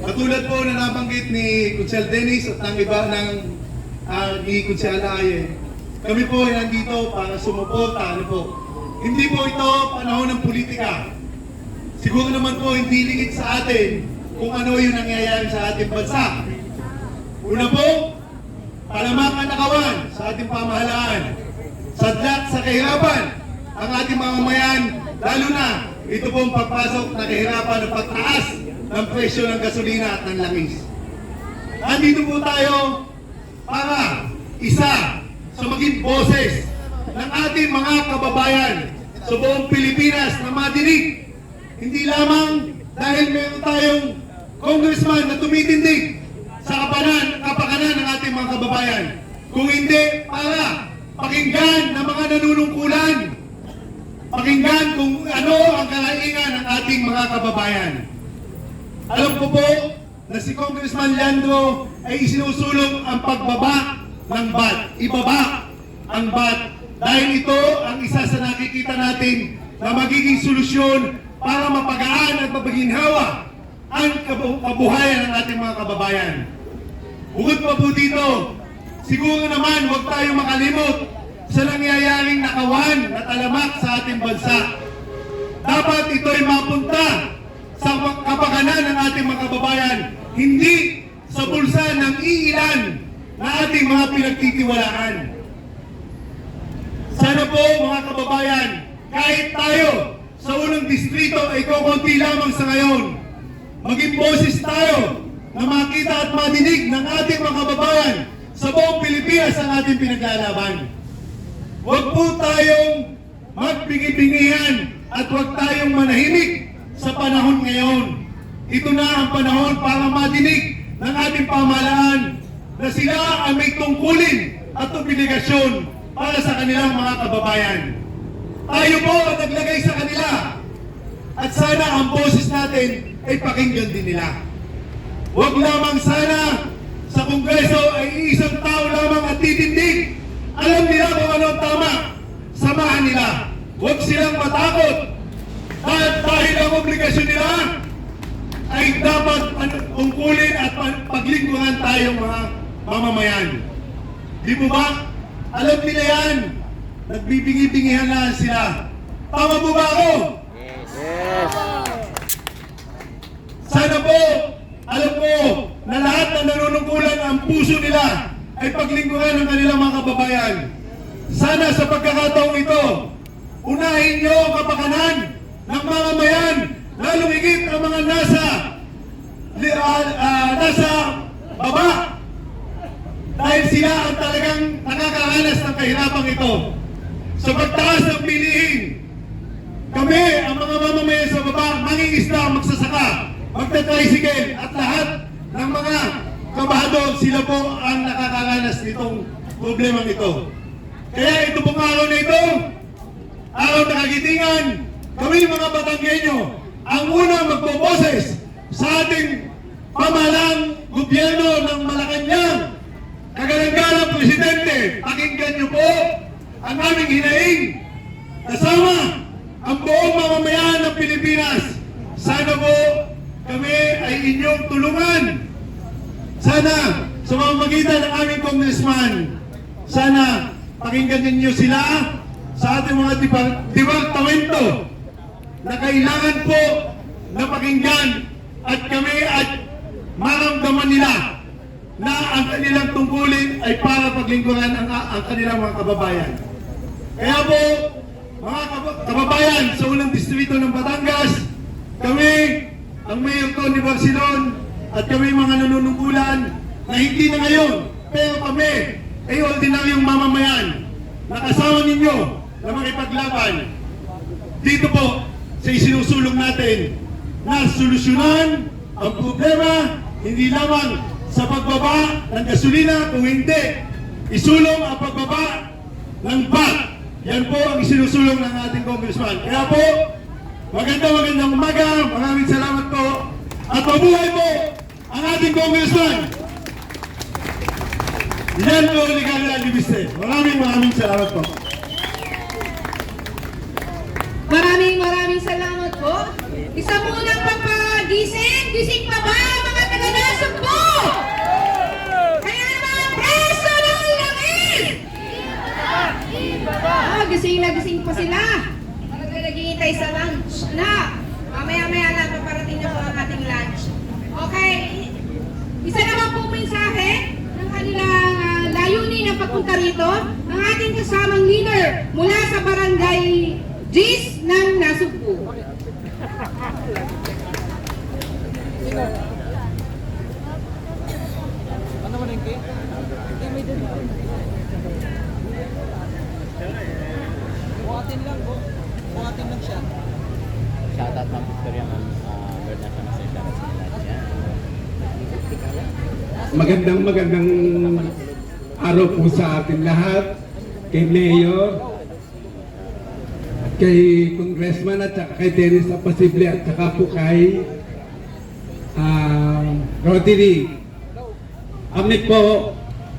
Katulad po na nabanggit ni Kunsel Dennis at ng iba ng ni Kunsel Aye, kami po ay nandito para sumuporta. Hindi po ito panahon ng politika. Siguro naman po hindi lingid sa atin kung ano yung nangyayari sa ating bansa. Una po, palamakan na kawan sa ating pamahalaan. Sadlat sa kahirapan ang ating mamamayan, lalo na ito pong pagpasok na kahirapan ng pagtaas ng presyo ng gasolina at ng langis. Nandito po tayo para isa sa maging boses ng ating mga kababayan sa buong Pilipinas na madinig. Hindi lamang dahil meron tayong congressman na tumitindig sa kapakanan ng ating mga kababayan, kung hindi para pakinggan ng mga nanunungkulan, pakinggan kung ano ang kalainan ng ating mga kababayan. Alam ko po na si Congressman Leandro ay isinusulong ang pagbaba ng VAT. Ibaba ang VAT dahil ito ang isa sa nakikita natin na magiging solusyon para mapagaan at mapaginhawa ang kabuhayan ng ating mga kababayan. Bukod pa po dito, siguro naman huwag tayong makalimot sa nangyayaring nakawan na talamak sa ating bansa. Dapat ito ay mapunta sa kapakanan ng ating mga kababayan, hindi sa bulsa ng iilan na ating mga pinagtitiwalaan. Sana po mga kababayan, kahit tayo sa unang distrito ay kukunti lamang sa ngayon, maging boses tayo na makita at madinig ng ating mga kababayan sa buong Pilipinas ang ating pinaglalaban. Huwag po tayong magbingi-bingihan at huwag tayong manahimik sa panahon ngayon. Ito na ang panahon para madinig ng ating pamahalaan na sila ang may tungkulin at obligasyon para sa kanilang mga kababayan. Tayo po ang naglagay sa kanila at sana ang boses natin ay pakinggan din nila. Huwag lamang sana sa Kongreso ay isang tao lamang at titindig. Alam nila kung ano ang tama. Samahan nila. Huwag silang matakot. Dahil ang obligasyon nila ay dapat ungkulin at paglingkuran tayong mga mamamayan. Di po ba? Alam nila yan. Nagbibingi-bingihan na sila. Tama po ba ako? Yes. Sana po, alam ko na lahat na nanunungkulan ang puso nila ay paglingkuran ng kanilang mga kababayan. Sana sa pagkakataong ito, unahin niyo ang kapakanan ng mamamayan, lalong higit ang mga nasa baba. Dahil sila ang talagang nakakaranas ng kahirapang ito. Sa pagtaas ng bilihin, kami, ang mga mamamayan sa baba, mangingisda, magsasaka, magta-tricycle at lahat ng mga kabahador, sila po ang nakakaranas nitong problemang ito. Kaya ito pong araw na ito, araw na kagitingan, kami mga Batanggenyo, ang unang magboboses sa ating pamahalang gobyerno ng Malacanang. Kagalang-galang Presidente, pakinggan niyo po ang aming hinaing kasama ang buong mamamayan ng Pilipinas. Sana po kami ay inyong tulungan. Sana sa pamamagitan ng aming congressman, sana pakinggan ninyo sila sa ating mga departamento na kailangan po na pakinggan at kami at maramdaman nila na ang kanilang tungkulin ay para paglingkuran ang kanilang mga kababayan. Kaya po, mga kababayan sa unang distrito ng Batangas, kami, ang Mayor Tony Barcelon, at kami mga nanunungkulan na hindi na ngayon, pero kami ay ordinaryong mamamayan na kasama ninyo na makipaglaban dito po sa isinusulong natin na solusyonan ang problema hindi lamang sa pagbaba ng gasolina, kung hindi isulong ang pagbaba ng VAT. Yan po ang isinusulong ng ating congressman. Kaya po, magandang umaga, maraming salamat po, at mabuhay po ang ating congressman. Yan po, Ligaya Libiste. Maraming salamat po. Maraming salamat po. Isa munang papagising. Gising pa ba mga nagising pa sila. Talaga naghihintay sa lunch. Na, mamaya-maya lang paparating na po ang ating lunch. Okay, isa naman po mensahe ng kanilang layunin ng pagpunta rito, ang ating kasamang leader mula sa barangay Gis ng Nasugbu. Buhatin lang siya. Shoutout ng Victoria Ma'am. Lord na siya masaya sa lahat yan. Magandang araw po sa atin lahat, kay Mayor, at kay Congressman at saka kay Dennis Apasible at saka po kay Roderick. Kami po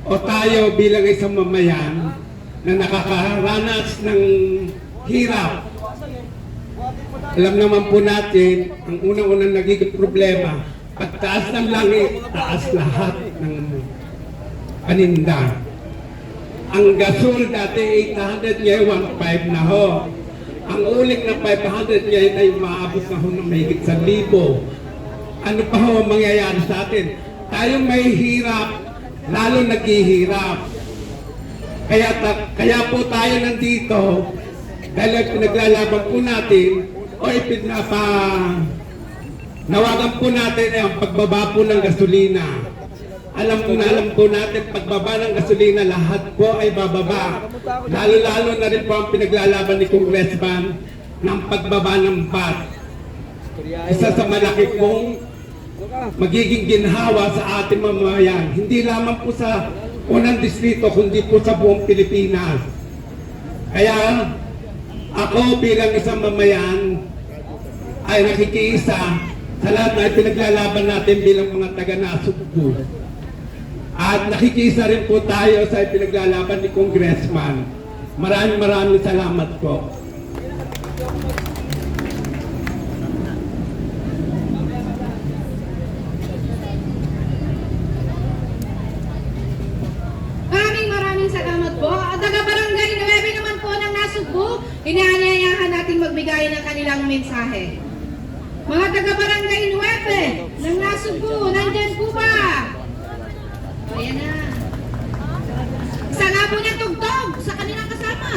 o tayo bilang isang mamayan na nakakaranas ng hirap. Alam naman po natin, ang unang-unang nagiging problema, pagtaas ng langit, taas lahat ng paninda. Ang gasol dati 800, ngayon 1.5 na ho. Ang uling na 500 ngayon ay maabot na ho ng mahigit 1,000. Ano pa ho ang mangyayari sa atin? Tayong may hirap, lalo naghihirap. Kaya po tayo nandito, dahil pinaglalaban po natin, o nawagan po natin ang pagbaba po ng gasolina. Alam po natin, pagbaba ng gasolina, lahat po ay bababa. Lalo-lalo na rin po ang pinaglalaban ni Congressman ng pagbaba ng VAT. Isa sa malaki pong magiging ginhawa sa ating mamamayan. Hindi lamang po sa unang distrito, kundi po sa buong Pilipinas. Kaya ako bilang isang mamayan ay nakikiisa sa lahat na pinaglalaban natin bilang mga taga-Nasugbu. At nakikiisa rin po tayo sa pinaglalaban ni Congressman. Maraming salamat po. Maraming salamat po. Ang taga-barangay 9 naman po ng Nasugbu, inaanyayahan natin magbigay ng kanilang mensahe. Mga taga-barangay 9 ng Nasugbu, nandyan po ba? Ayan na. Isa nga po niya tugtog sa kanilang kasama.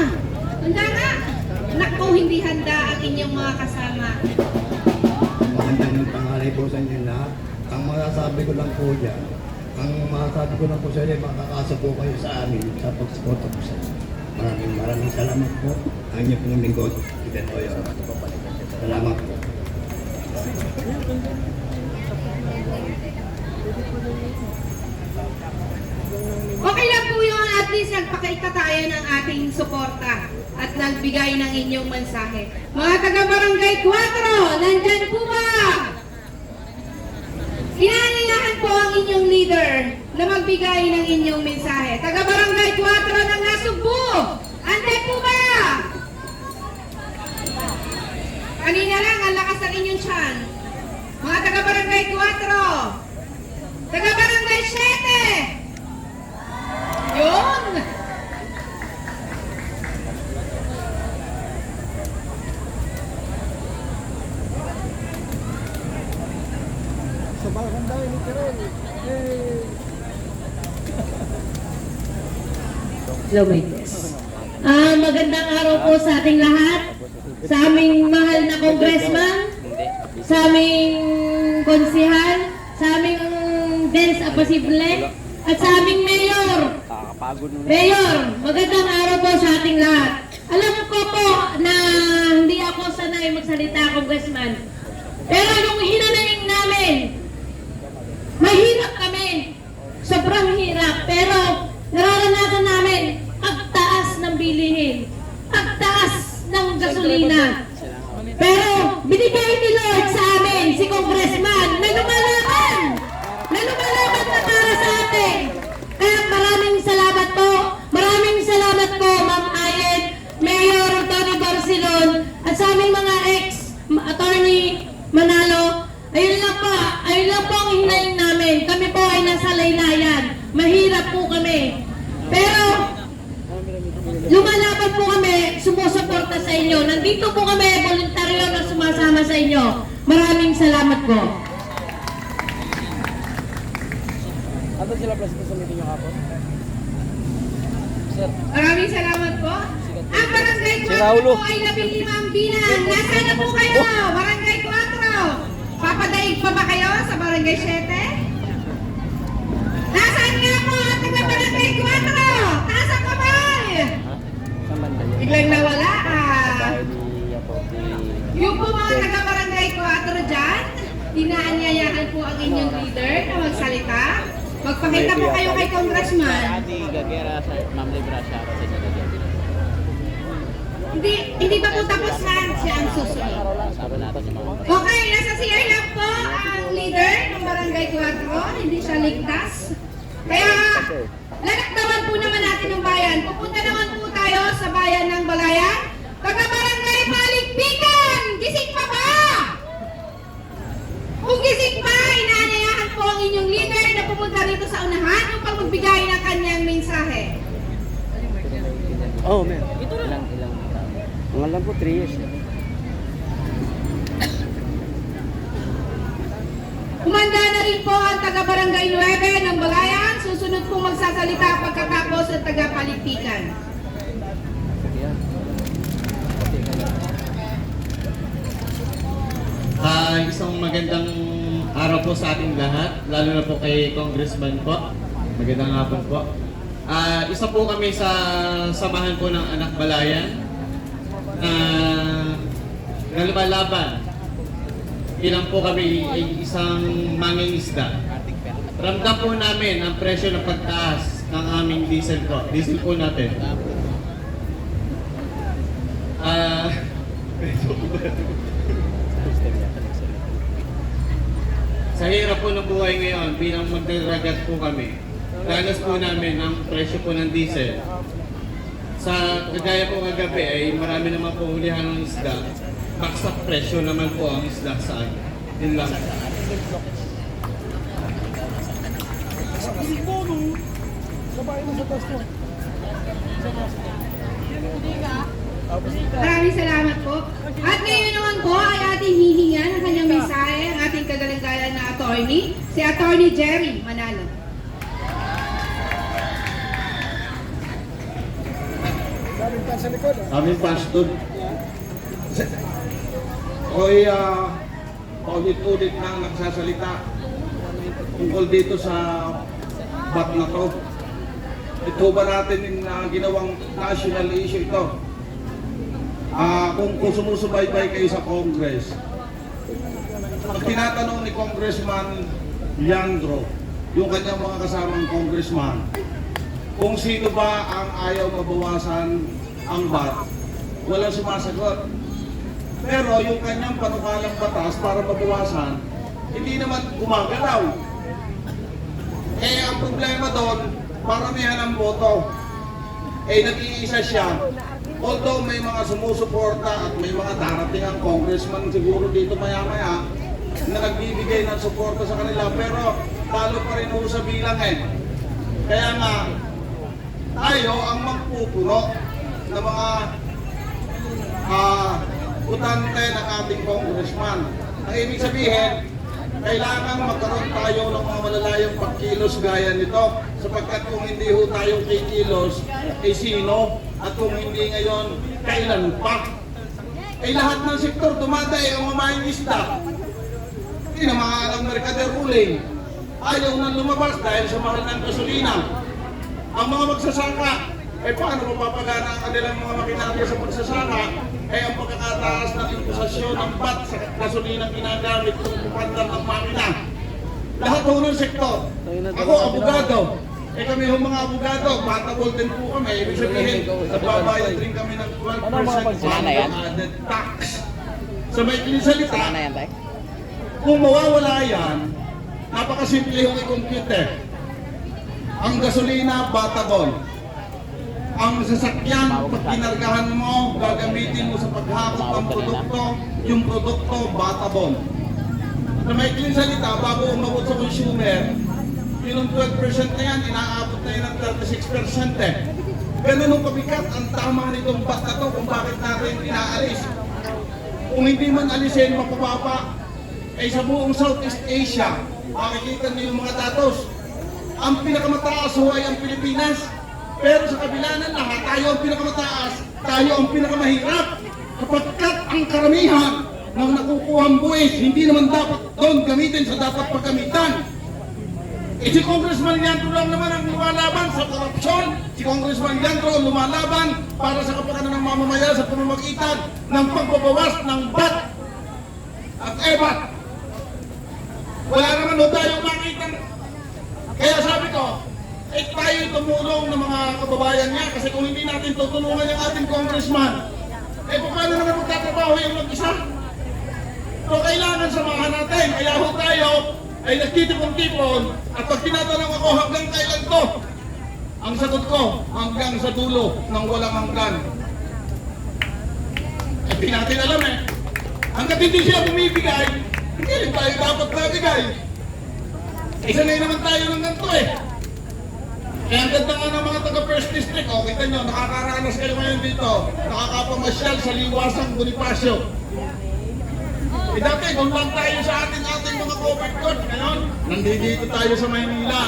Handa nga. Naku, hindi handa ang inyong mga kasama. Magandang tanghali po sa inyo lahat. Ang masasabi ko lang po dyan, sa inyo, makakasa po kayo sa amin sa pagsuporta po sa inyo. Maraming salamat po. Ang inyo pong lingkod, Eden Oyo. Salamat po. Okay lang po yun, at least nagpakaita tayo ng ating suporta at nagbigay ng inyong mensahe. Mga taga-barangay 4, nandyan po ba? Inaanyayahan po ang inyong leader na magbigay ng inyong mensahe. Taga-barangay 4 ng Nasugbu, andyan po ba? Kanina lang, ang lakas ng inyong tiyan. Mga taga-barangay 4, taga-barangay 7, yun! Magandang araw po sa ating lahat, sa aming mahal na congressman, sa aming konsihal, sa aming Dennis Apasible, at sa aming mayor. Mayor, magandang araw po sa ating lahat. Alam ko po na hindi ako sanay magsalita, congressman. Pero yung hinanaing namin, mahirap kami. Sobrang hirap. Pero nararanasan namin pagtaas ng bilihin, pagtaas ng gasolina. Pero binibigay ni Lord sa amin, si Congressman, na lumalaban na para sa atin. Kaya maraming salamat po. Maraming salamat po, Ma'am Ayen, Mayor Tony Barcelon, at sa aming mga ex-attorney Manalo. Ayun lang po ang hinayin namin. Kami po ay nasa laylayan. Mahirap po kami. Pero lumalaban po kami, sumusuporta sa inyo. Nandito po kami, voluntaryo na sumasama sa inyo. Maraming salamat po. Ano sila presidente sa meeting yung hapon? Sir, Maraming salamat po. Ang Barangay 4 Raulo. po ay 15 ang bilang. Nasaan na po kayo? Barangay 4. Papadaig pa ba kayo sa Barangay 7? Nasaan nga po ang taga Barangay 4? Taas ang kamay! saan banda yun? Biglang nawala ah. Bahay ni Apo, ni... Yung po mga taga Barangay 4 dyan, inaanyayahan po ang inyong leader na magsalita. Magpakita po kayo kay Congressman. Ati Gagera sa Ma'am Libra siya kasi sa Gagera. Hindi pa po tapos na siya ang susunod. Sabi natin si Ma'am. Okay, nasa CR lang po ang leader ng Barangay 4. Hindi siya ligtas. Kaya, lalaktawan po naman natin ng bayan. Pupunta naman po tayo sa bayan ng Balayan. Taga-Barangay Maligpikan! Gising pa ba? Kung gising pa, inaanyayahan po ang inyong leader na pupunta rito sa unahan upang magbigay ng kanyang mensahe. Oh, man. Ilang taon? Ang alam po, 3 years. Kumanda na rin po ang taga-Barangay 9 ng Balayan. Susunod po magsasalita pagkatapos ang taga-Paligpikan. Isang magandang araw po sa ating lahat, lalo na po kay Congressman po. Magandang hapon po. Isa po kami sa samahan po ng Anak Balayan na lumalaban. Ilang po kami ay isang mangingisda. Ramdam po namin ang presyo ng pagtaas ng aming diesel po. Diesel po natin. Sa hirap po ng buhay ngayon, bilang magdaragat po kami, danas po namin ang presyo po ng diesel. Sa kagaya po kagabi ay marami naman po hulihan ng isda. Baksak presyo naman po ang isda sa akin. Yun lang. Maraming salamat po. At ngayon naman po ay ating hihingan ang kanyang mensahe ang ating kagalang-galang na attorney, si Attorney Jerry Manalo. Aming pastor. Ako'y paulit-ulit nang nagsasalita tungkol dito sa bat na to. Ito ba natin yung ginawang national issue ito? Kung sumusubaybay kayo sa Congress, pag tinatanong ni Congressman Leandro, yung kanyang mga kasamang congressman, kung sino ba ang ayaw mabawasan ang VAT, walang sumasagot. Pero yung kanyang panukalang batas para mabawasan, hindi naman gumagalaw. Ang problema doon, paramihan ng boto. Nag-iisa siya. Although may mga sumusuporta at may mga darating ang congressman siguro dito maya-maya na nagbibigay ng suporta sa kanila, pero talo pa rin sa bilang Kaya nga, tayo ang magpupuno ng mga butante ng ating congressman. Ang ibig sabihin, kailangan magkaroon tayo ng mga malalayong pagkilos gaya nito, sapagkat kung hindi ho tayo kikilos, sino? At kung hindi ngayon, kailan pa? Lahat ng sektor dumadayo ang mamayang isda. Hindi na mga alam mercader ruling. Ayaw nang lumabas dahil sa mahal ng gasolina. Ang mga magsasaka, paano mapapagana ang kanilang mga makinarya sa pagsasaka? Ang pagkakataas ng imposasyon ng VAT sa gasolina ginagamit kung pupandar ng makina. Lahat ho ng sektor. Ako, abogado. Kami ho mga abogado, patable din po kami. Ibig sabihin, nagbabayad rin kami ng 12% added tax. Sa may salita, Sana yan, tay? kung mawawala yan, napakasimple yung i-compute. Ang gasolina, batable. Ang sasakyan, pag kinargahan mo, gagamitin mo sa paghakot ng produkto, yung produkto, batable. Sa may salita, bago umabot sa consumer, yung 12% na yan, inaabot na yun ng 36%. Ganun ang kabigat ang tama nitong bat na to kung bakit natin inaalis. Kung hindi man alisin, mapababa, ay sa buong Southeast Asia, makikita niyo yung mga datos. Ang pinakamataas ho ay ang Pilipinas. Pero sa kabila ng lahat, tayo ang pinakamataas, tayo ang pinakamahirap. Kapagkat ang karamihan ng nakukuhang buwis, hindi naman dapat doon gamitin sa dapat paggamitan. Eh si Congressman Leandro lang naman ang lumalaban sa korupsyon. Si Congressman Leandro ang lumalaban para sa kapakanan ng mamamayan sa pamamagitan ng pagbabawas ng BAT at EBAT. Wala naman ho tayong makita. Kaya sabi ko, tayo tumulong ng mga kababayan niya kasi kung hindi natin tutulungan yung ating congressman, paano naman magtatrabaho yung mag-isa? So kailangan samahan natin. Kaya ho tayo ay nagtitipon-tipon at pag tinatanong ako hanggang kailan to, ang sagot ko, hanggang sa dulo ng walang hanggan. Hindi natin alam hanggat hindi siya bumibigay, hindi rin tayo dapat nabigay. Sanay naman tayo ng ganito Kaya ang ganda nga ng mga taga-First District, kita nyo, nakakaranas kayo ngayon dito, nakakapamasyal sa liwasang Bonifacio. Dati, kung lang tayo sa ating mga covered court, ngayon, nandito tayo sa Maynila.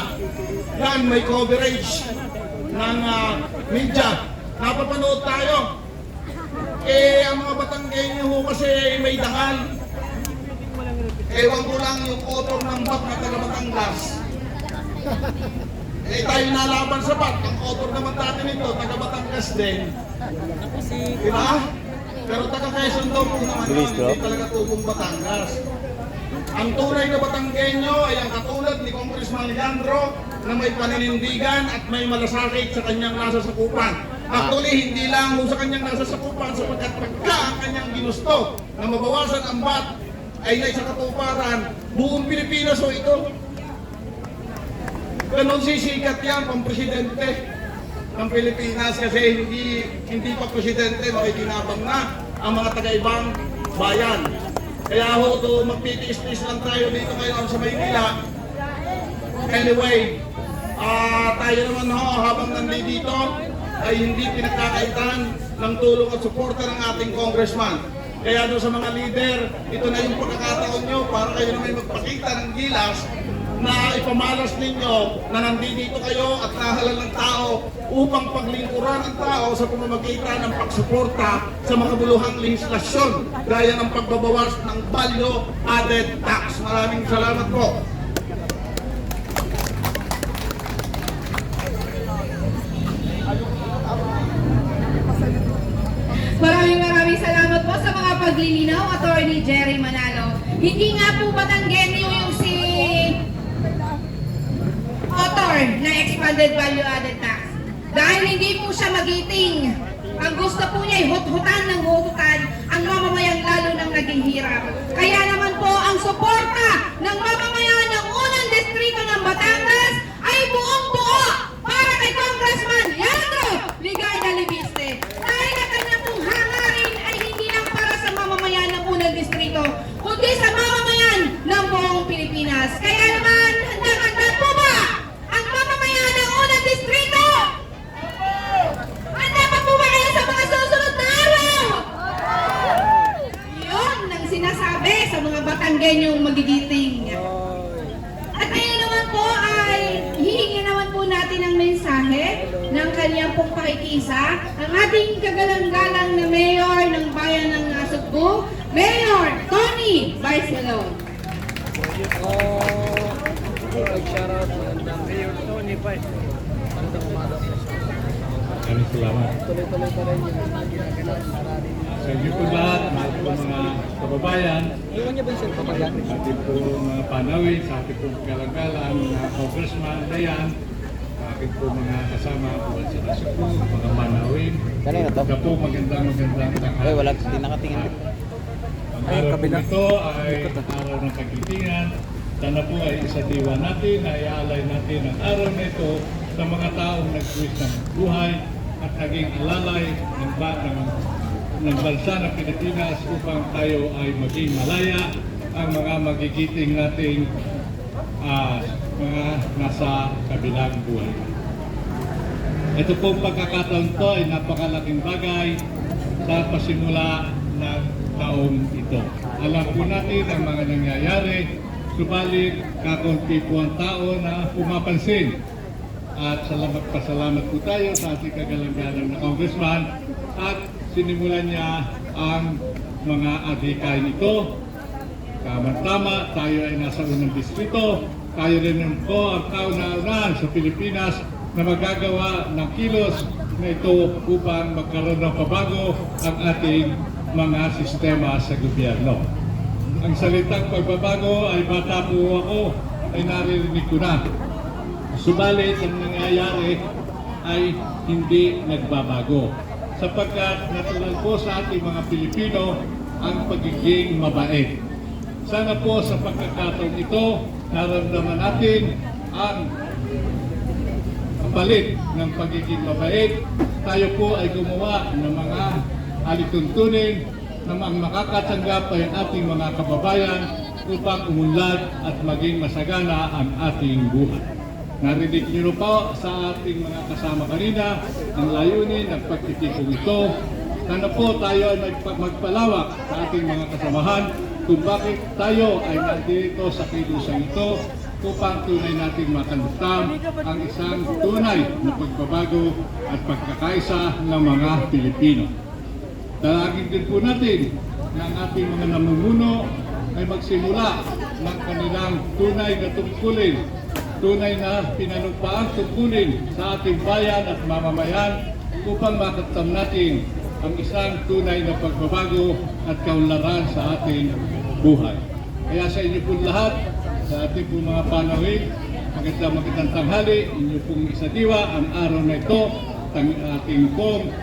Yan, may coverage ng media. Napapanood tayo. Ang mga Batanggenyo ho kasi may dangal. Ewan ko lang yung author ng BAT na taga Batangas. Tayo nalaban sa BAT. Ang author naman dati nito, taga Batangas din. Diba? Pero taga Quezon daw po naman yun, hindi talaga tubong Batangas. Ang tunay na Batanggenyo ay ang katulad ni Congressman Leandro na may paninindigan at may malasakit sa kanyang nasa sakupan. Actually, hindi lang sa kanyang nasa sakupan sapagkat pagka ang kanyang ginusto na mabawasan ang BAT ay sa katuparan, buong Pilipinas ito. Ganon sisikat yan pang presidente ng Pilipinas kasi hindi pa presidente, makikinabang na ang mga taga-ibang bayan. Kaya ho, magtitiis-tiis lang tayo dito ngayon sa Maynila. Anyway, tayo naman habang nandito ay hindi pinagkakaitan ng tulong at suporta ng ating congressman. Kaya doon sa mga leader, ito na yung pagkakataon nyo para kayo na may magpakita ng gilas na ipamalas ninyo na nandito kayo at nahalal ng tao upang paglingkuran ang tao sa pamamagitan ng pagsuporta sa makabuluhang legislasyon gaya ng pagbabawas ng value added tax. Maraming salamat po. Maraming salamat po sa mga paglilinaw, Attorney Jerry Manalo. Hindi nga po Batanggenyo yung si author na expanded value added tax. Dahil hindi po siya magiting. Ang gusto po niya ay hut-hutan ng hututan ang mamamayang lalo ng naging hirap. Kaya naman po ang suporta ng mamamayan ng unang distrito ng Batangas ay buong-buo para kay Congressman Leandro Ligarda Libiste. Dahil ang kanyang pong hangarin ay hindi lang para sa mamamayan ng unang distrito, kundi sa mamamayan ng buong Pilipinas. Kaya naman, handa po ba ang mamamayan ng unang distrito? Handa pa po ba kayo sa mga susunod na araw? Yun ang sinasabi sa mga Batanggenyong magigiting. At ngayon naman po ay hihingi naman po natin ang mensahe ng kanyang pong pakikisa ang ating kagalang-galang na mayor ng bayan ng Nasugbu, Mayor Tony Barcelon. Maraming salamat. Sa inyo po lahat, mga kababayan, sa ating po mga panawin, sa ating po galang-galang na congressman na yan, sa ating po mga kasama buwan sa Nasugbu, mga manawin. Sa po magandang tanghali. Wala, hindi nakatingin. Ang araw po ito ay araw ng pagkitingan. Sana po ay isa diwa natin, ay aalay natin ang araw na ito sa mga taong nagbuwis ng buhay at naging alalay ng bansa ng Pilipinas upang tayo ay maging malaya ang mga magigiting nating mga nasa kabilang buhay. Ito pong pagkakataon to ay napakalaking bagay sa pasimula ng taong ito. Alam po natin ang mga nangyayari, subalit kakunti po ang tao na pumapansin. At pasalamat po tayo sa ating kagalang-galang na congressman at sinimulan niya ang mga adhikain nito. Tama-tama, tayo ay nasa unang distrito. Tayo rin po ang kauna-unahan sa Pilipinas na magagawa ng kilos na ito upang magkaroon ng pabago ang ating mga sistema sa gobyerno. Ang salitang pagbabago ay bata po ako ay naririnig ko na. Subalit ang nangyayari ay hindi nagbabago. Sapagkat natural po sa ating mga Pilipino ang pagiging mabait. Sana po sa pagkakataon ito, naramdaman natin ang kapalit ng pagiging mabait. Tayo po ay gumawa ng mga alituntunin na makakatanggap ay ang ating mga kababayan upang umunlad at maging masagana ang ating buhay. Narinig niyo po sa ating mga kasama kanina ang layunin ng pagtitipong ito. Sana po tayo ay magpalawak sa ating mga kasamahan kung bakit tayo ay nandito sa kilusang ito upang tunay nating makamtan ang isang tunay na pagbabago at pagkakaisa ng mga Pilipino. Dalangin din po natin na ang ating mga namumuno ay magsimula ng kanilang tunay na tungkulin, tunay na pinanumpaang tungkulin sa ating bayan at mamamayan upang makamtan natin ang isang tunay na pagbabago at kaunlaran sa ating buhay. Kaya sa inyo po lahat, sa ating po mga panawin, magandang tanghali, inyo pong isadiwa ang araw na ito, ating pong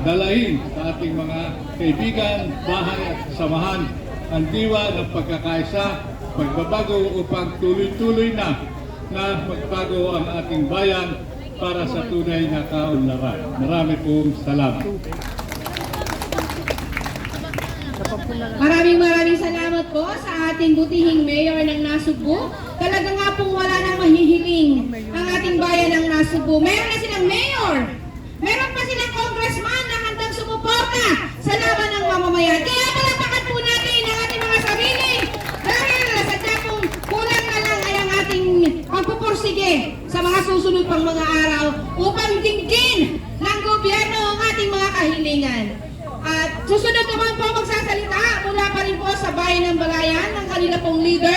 dalahin sa ating mga kaibigan, bahay at kasamahan ang diwa ng pagkakaisa, pagbabago upang tuloy-tuloy na magbago ang ating bayan para sa tunay na kaunlaran. Marami pong salamat. Maraming salamat po sa ating butihing mayor ng Nasugbu. Talaga nga pong wala nang mahihiling ang ating bayan ng Nasugbu. Meron na silang mayor. Meron pa silang congressman na handang sumuporta sa laban ng mamamayan. Kaya palapakan po natin ang ating mga sarili. Dahil sadya pong kulang na lang ay ang ating pagpupursige sa mga susunod pang mga araw upang dinggin ng gobyerno ang ating mga kahilingan. At susunod naman po magsasalita mula pa rin po sa bayan ng Balayan ng kanila pong leader.